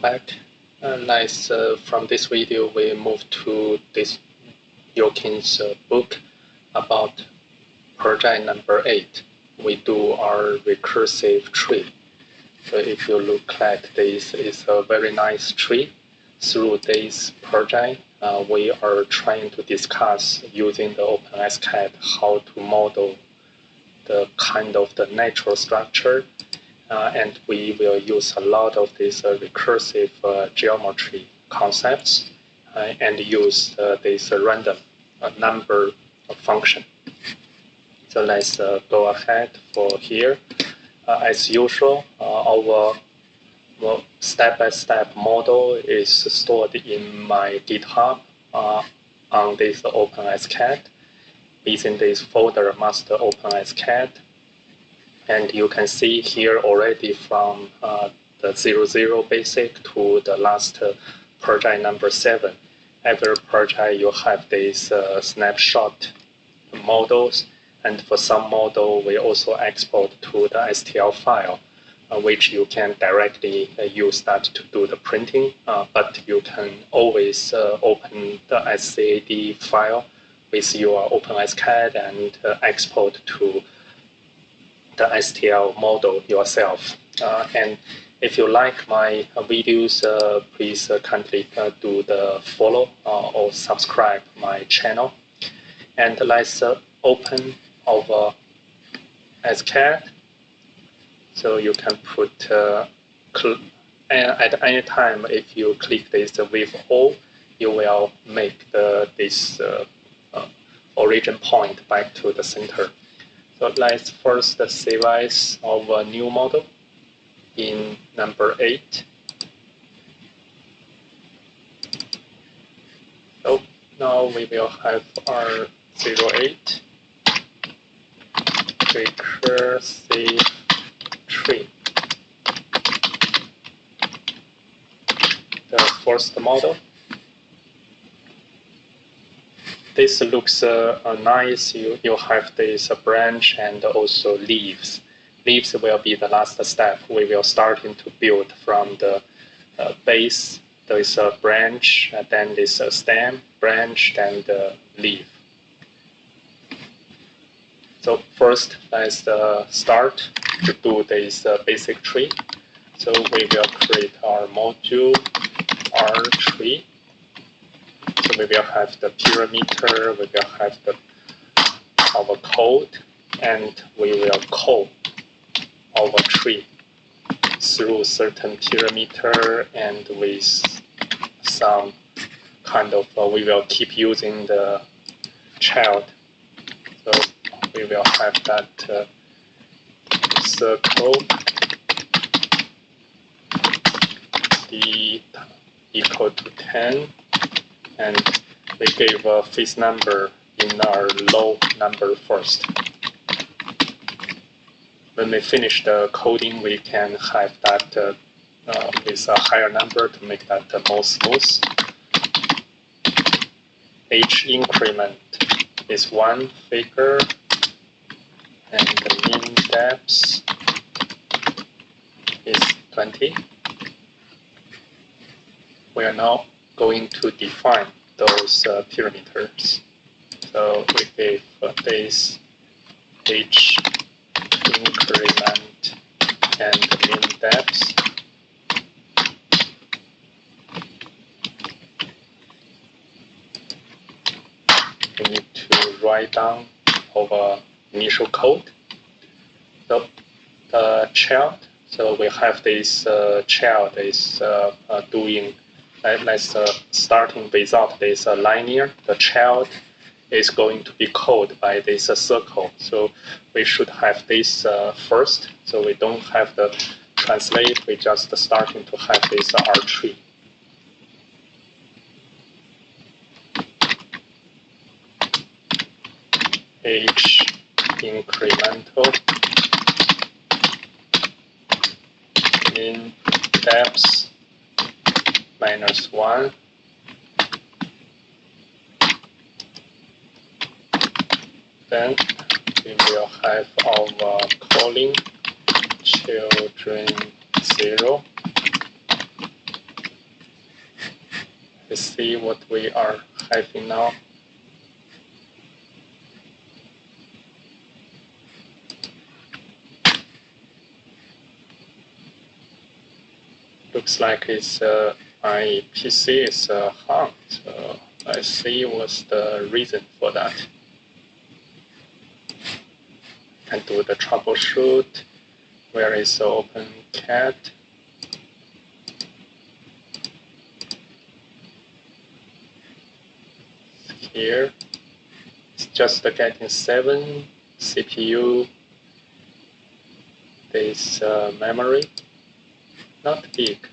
welcome back. From this video, we move to this Yokin's book about project number 8. We do our recursive tree. So if you look at this, it's a very nice tree. Through this project, we are trying to discuss using the OpenSCAD how to model the kind of the natural structure. And we will use a lot of these recursive geometry concepts and use this random number function. So let's go ahead for here. As usual, our step-by-step model is stored in my GitHub on this OpenSCAD. Within this folder, master OpenSCAD. And you can see here already from the 00 basic to the last project number 7. Every project you have these snapshot models, and for some model we also export to the STL file, which you can directly use that to do the printing. But you can always open the SCAD file with your OpenSCAD and export to the STL model yourself. And if you like my videos, please kindly do the follow or subscribe my channel. And let's open our SCAD. So you can put at any time if you click this with O, you will make this origin point back to the center. So let's first save as our new model in number 8. So now we will have our 08 recursive tree. The first model. This looks nice. You have this branch and also leaves. Leaves will be the last step. We will starting to build from the base. There is a branch, and then this stem, branch, and leaf. So first, let's start to do this basic tree. So we will create our module, our tree. So we will have the parameter, we will have our code, and we will call our tree through certain parameter and with some kind of, we will keep using the child. So we will have that circle d equal to 10. And we gave a phase number in our low number first. When we finish the coding, we can have that with a higher number to make that more smooth. H increment is 1 figure, and the mean depth is 20. We are now going to define those parameters. So we gave this H increment and mean depth. We need to write down our initial code. So the child. So we have this child is doing. Let's starting without this linear. The child is going to be called by this circle. So we should have this first. So we don't have the translate. We just starting to have this R tree. H incremental in depth -1. Then we will have our calling children 0 Let's see what we are having now. Looks like it's my PC is hung. So let's see what's the reason for that. And do the troubleshoot. Where is the OpenSCAD? Here. It's just getting 7 CPU. This memory, not big.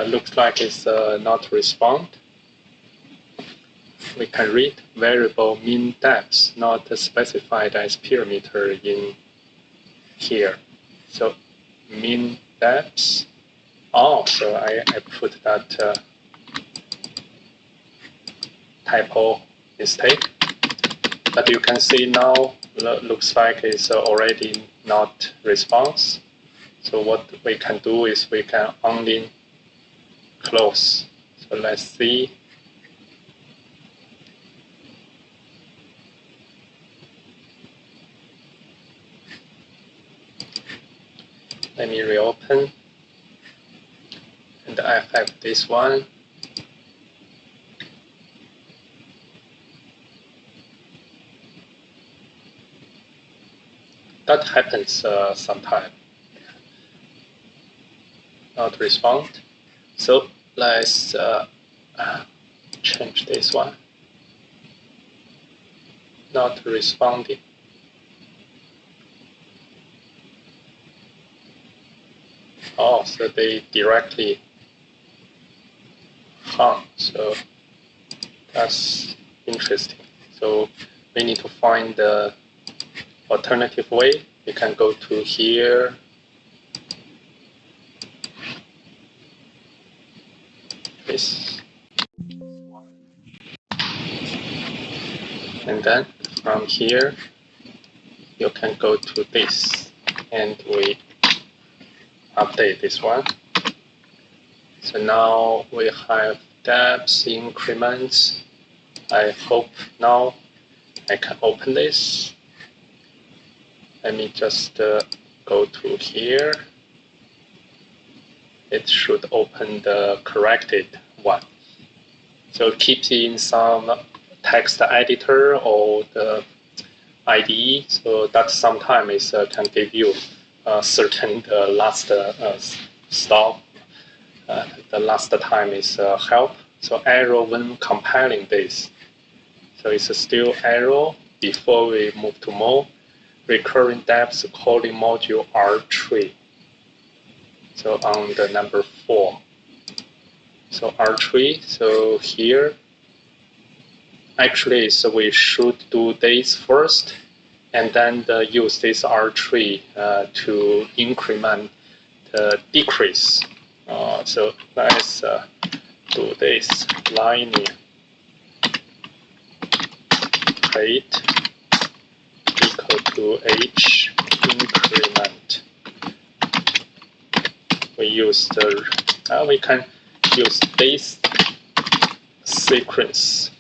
Looks like it's not respond. We can read variable mean depth not specified as parameter in here. So mean depth. Oh, so I put that typo mistake. But you can see now, looks like it's already not response. So what we can do is we can only close. So let's see. Let me reopen. And I have this one. That happens sometime. Not respond. So let's change this one. Not responding. Oh, so they directly hung. So that's interesting. So we need to find the alternative way. We can go to here. This. And then from here, you can go to this. And we update this one. So now we have depth increments. I hope now I can open this. Let me just go to here. It should open the corrected one. So keep in some text editor or the IDE, so that sometimes can give you certain last stop. The last time is help. So error when compiling this. So it's still error before we move to more. Recurring depth calling module R3. So on the number 4. So R3, so here, actually, so we should do this first, and then use this R3 to increment the decrease. So let's do this linear height equal to h increment. We use the we can use this sequence,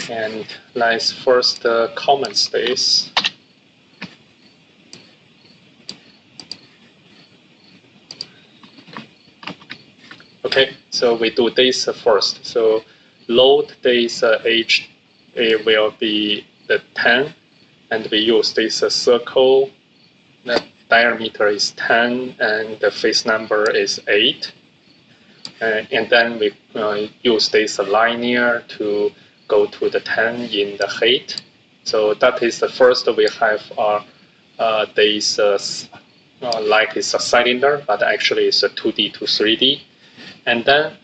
and let's first comment this. Okay, so we do this first. So load this h, it will be the 10, and we use this circle. The diameter is 10, and the face number is 8. And then we use this linear to go to the 10 in the height. So that is the first we have this like it's a cylinder, but actually it's a 2D to 3D. And then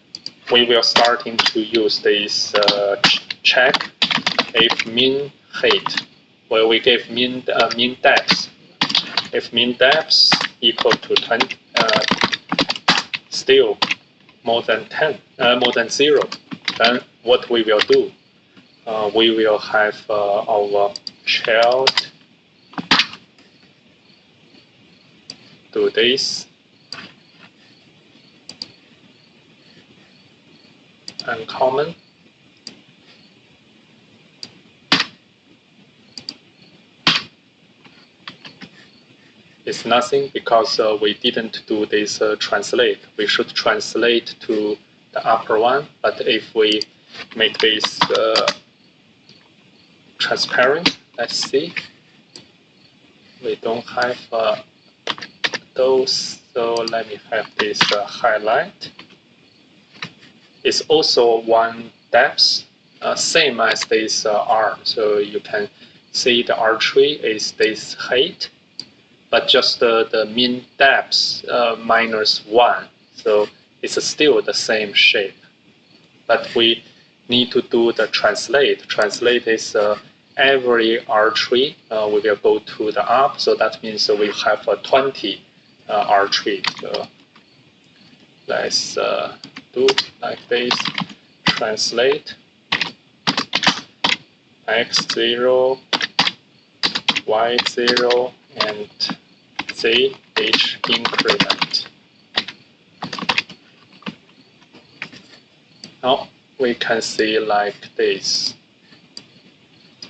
we will starting to use this check if mean height, where we give mean depth. If mean depth equal to 20, still more than 10, more than 0, then what we will do? We will have our child do this. Uncommon. It's nothing because we didn't do this translate. We should translate to the upper one, but if we make this transparent, let's see. We don't have those, so let me have this highlight. It's also one depth, same as this R. So you can see the R tree is this height, but just the mean depth -1. So it's still the same shape. But we need to do the translate. Translate is every R tree, we will go to the up. So that means we have 20 R tree. So let's do like this. Translate x0, y0, and z each increment. Now we can see like this.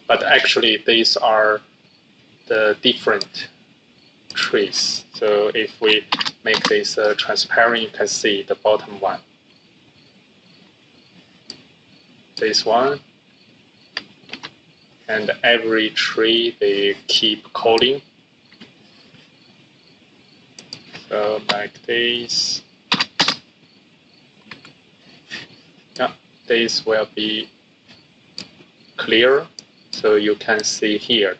But actually these are the different trees. So if we make this transparent, you can see the bottom one. This one. And every tree they keep calling. So like this. Yeah, this will be clear. So you can see here.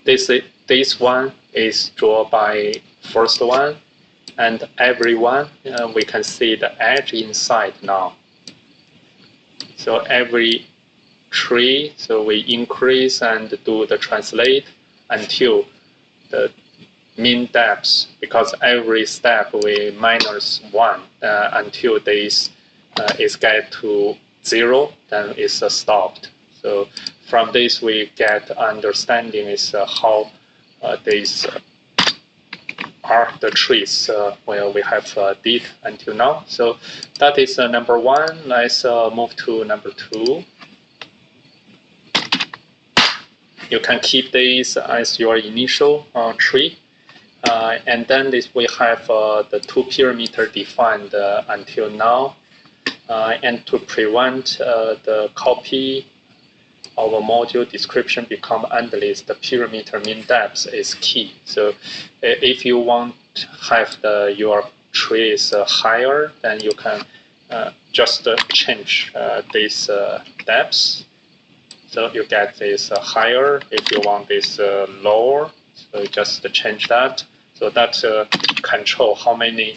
This one is drawn by first one, and every one we can see the edge inside now. So every tree, so we increase and do the translate until the mean depth, because every step we -1 until this is get to 0, then it's stopped. So from this we get understanding is how these are the trees where we have did until now. So that is number 1. Let's move to number 2. You can keep this as your initial tree. And then we have the 2 parameter defined until now. And to prevent the copy of a module description become endless, the parameter mean depth is key. So if you want to have your tree is higher, then you can just change this depth. So you get this higher. If you want this lower, so just change that. So that control how many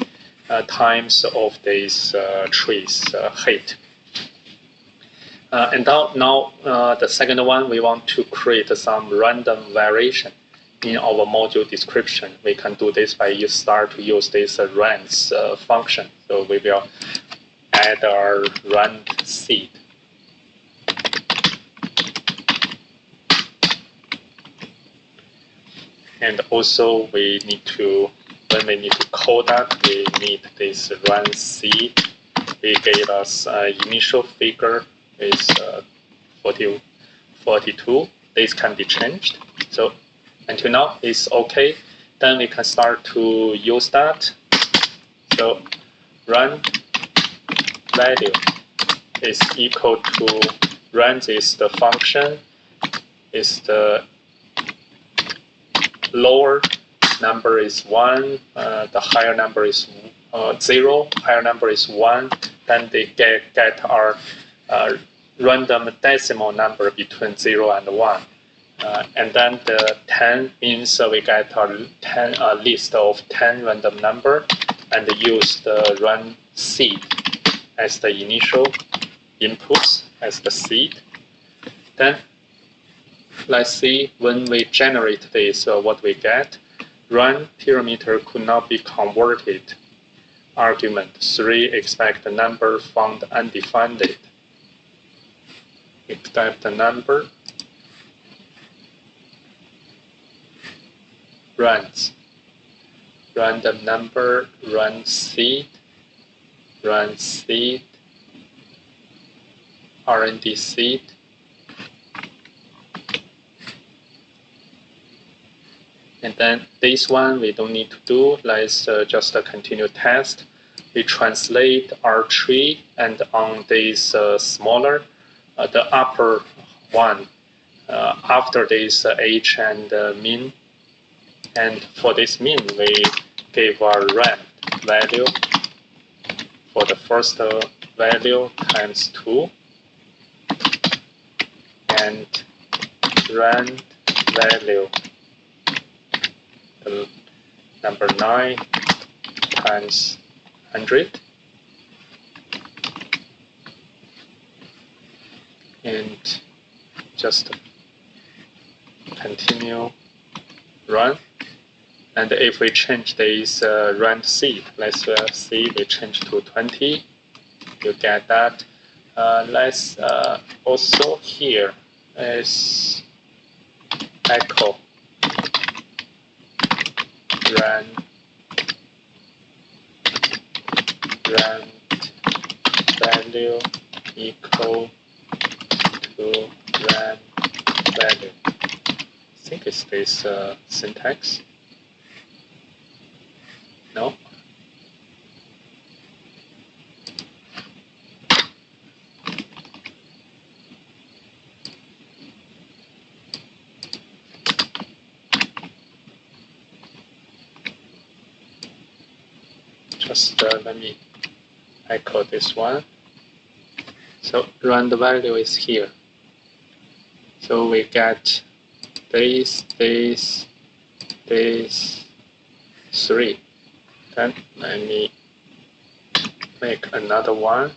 times of these trees height. And now the second one, we want to create some random variation in our module description. We can do this by start to use this rands function. So we will add our rand seed. And also we need to, when we need to call that, we need this rand seed. It gave us initial figure is 42. This can be changed. So until now it's okay. Then we can start to use that. So rand value is equal to rand is the function, is the lower number is 1, the higher number is 0, higher number is 1. Then they get our random decimal number between 0 and 1. And then the 10 means we get a list of 10 random number and use the rand seed as the initial inputs as the seed. Then let's see when we generate this, what we get. Rand parameter could not be converted. Argument 3, expect the number found undefined. Expect the number. Rands random number, run seed, R&D seed. And then this one we don't need to do. Let's just continue test. We translate our tree, and on this smaller, the upper one, after this age and min. And for this min, we give our rand value for the first value times 2, and rand value the number 9 times 100, and just continue run. And if we change this rand seed, let's see, we change to 20, you get that. Let's also here is echo rand value equal to rand value. I think it's this syntax. No? Just let me echo this one. So rand value is here. So we get this 3. Then let me make another one.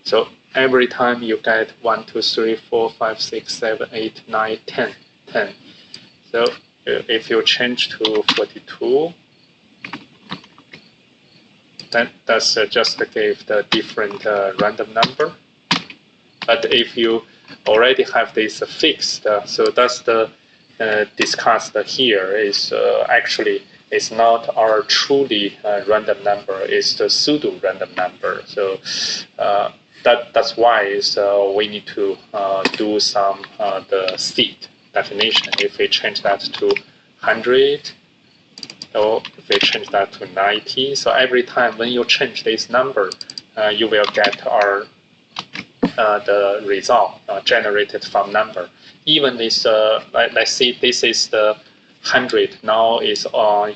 So every time you get 1, 2, 3, 4, 5, 6, 7, 8, 9, 10. So if you change to 42, then that's just give the different random number. But if you already have this fixed, so that's the discussed here is actually it's not our truly random number, it's the pseudo random number. So that's why we need to do some the seed definition. If we change that to 100, or if we change that to 90, so every time when you change this number, you will get our the result generated from number. Even this, let's see, this is the 100 now is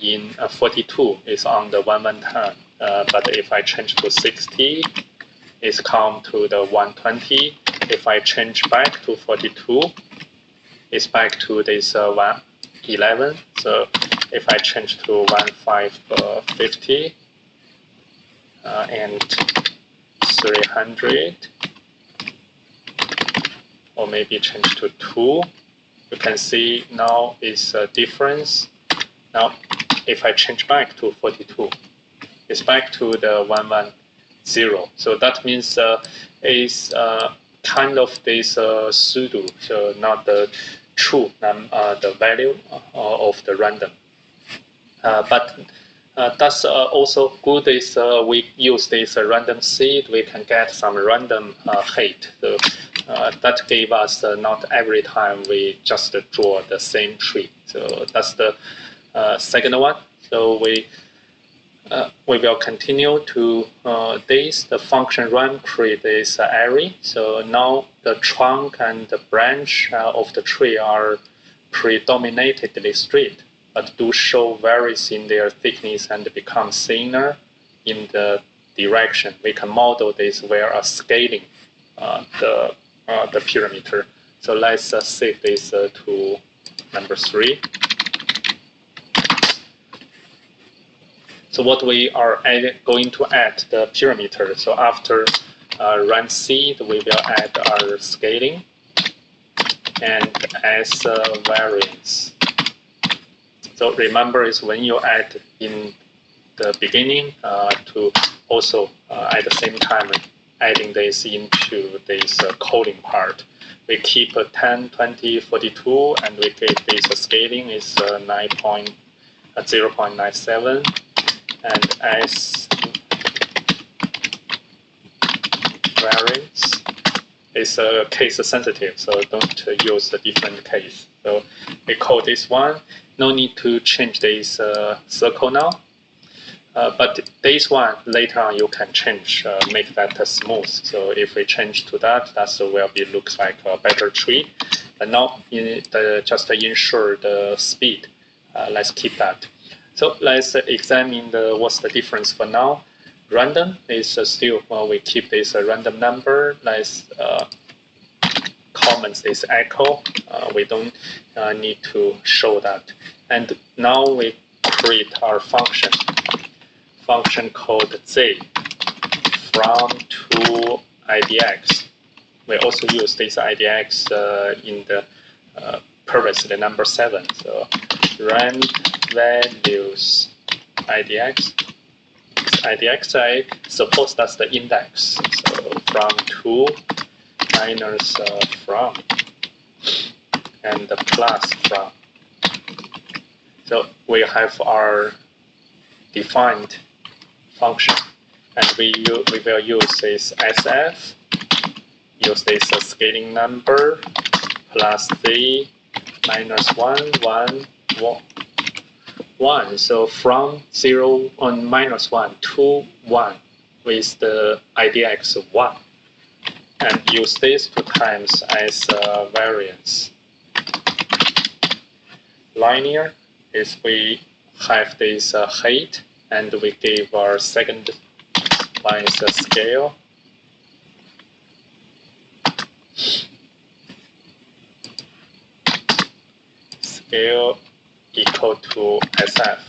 in 42 is on the 110. But if I change to 60, it's come to the 120. If I change back to 42, it's back to this 111. So if I change to 1550 and 300, or maybe change to 2, you can see now is a difference. Now, if I change back to 42, it's back to the 110. So that means is kind of this pseudo, so not the true the value of the random. But that's also good is we use this random seed, we can get some random height. So that gave us not every time we just draw the same tree. So that's the second one. So we will continue to this. The function run create this array. So now the trunk and the branch of the tree are predominantly straight, but do show varies in their thickness and become thinner in the direction. We can model this via scaling the perimeter. So let's save this to number 3. So what we are going to add the perimeter. So after run seed, we will add our scaling and as variance. So remember is when you add in the beginning to also at the same time adding this into this coding part. We keep 10, 20, 42, and we give this scaling is 9.5 0.97, and S variance is case sensitive, so don't use a different case. So we call this one. No need to change this circle now. But this one, later on you can change, make that smooth. So if we change to that, that will be looks like a better tree. But now just ensure the speed. Let's keep that. So let's examine what's the difference for now. Random is still, we keep this random number. Let's comment this echo. We don't need to show that. And now we create our function called z from to idx. We also use this idx in the previously number 7. So rand values idx. IDX, I suppose that's the index. So from to minus from and plus from. So we have our defined function, and we will use this SF, use this scaling number plus z minus 1, 1, 1. 1. So from 0 on minus 1 to 1 with the IDX 1, and use this to times as variance. Linear is we have this height, and we give our second line is a scale. Scale equal to SF.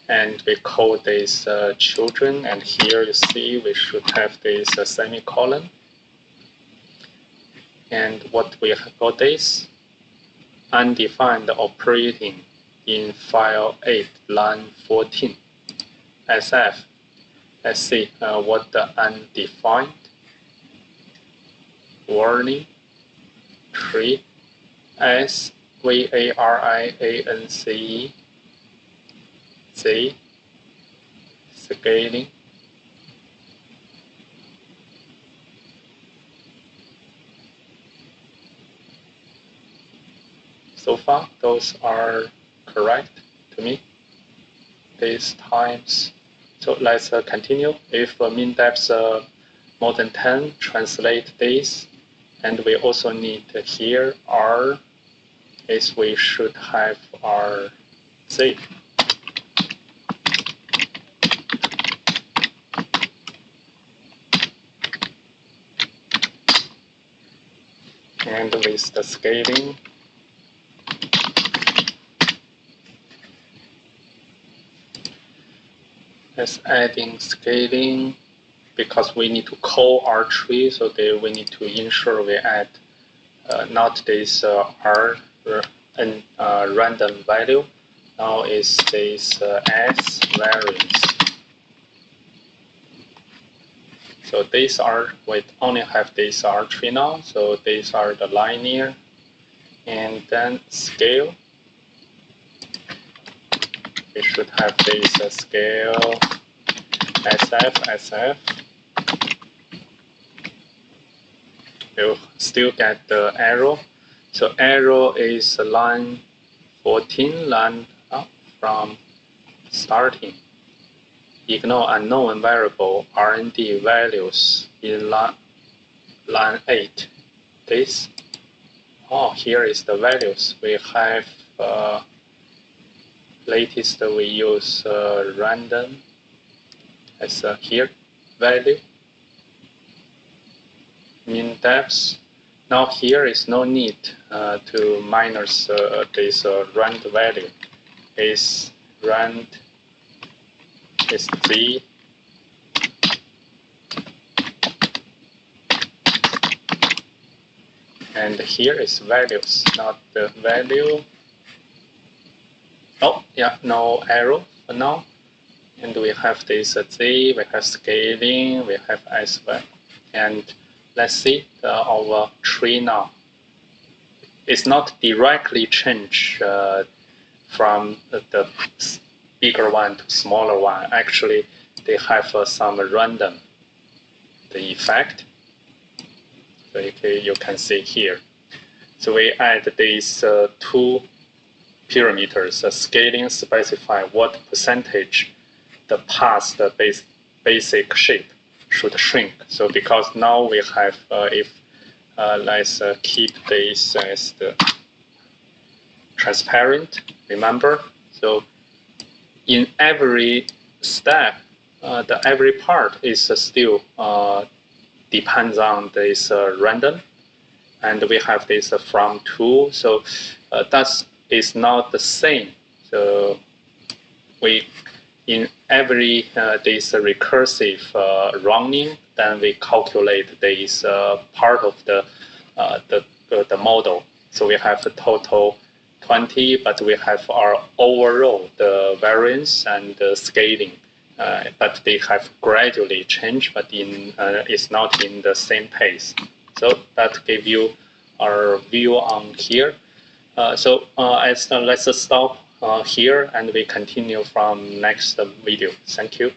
And we call this children, and here you see we should have this semicolon. And what we call this? Undefined operating in file 8, line 14. SF. Let's see what the undefined warning tree S variance Z scaling so far those are correct to me these times. So let's continue. If mean depth more than 10, translate this. And we also need here R is we should have our Z. And with the scaling, let's adding scaling. Because we need to call our tree, so we need to ensure we add not this R and random value. Now is this S variance. So these are, we only have this R tree now, so these are the linear. And then scale. We should have this scale SF. We'll still get the arrow. So arrow is line 14, line up from starting. Ignore unknown variable R&D values in line 8. This. Oh, here is the values. We have latest we use random as here value. Mean depth. Now here is no need to minus this rand value. Is rand is Z and here is values, not the value. Oh yeah, no arrow for now. And we have this Z, we have scaling, we have S1, and let's see our tree now. it's not directly change from the bigger one to smaller one. Actually, they have some random the effect. So you can see here. So we add these two parameters. Scaling specify what percentage the past basic shape should shrink. So because now we have, let's keep this as the transparent, remember? So in every step, every part is still depends on this random, and we have this from to, so that is not the same. So we in every this recursive running, then we calculate this part of the model. So we have a total 20, but we have our overall the variance and the scaling. But they have gradually changed, but it's not in the same pace. So that gave you our view on here. Let's stop here, and we continue from next video. Thank you.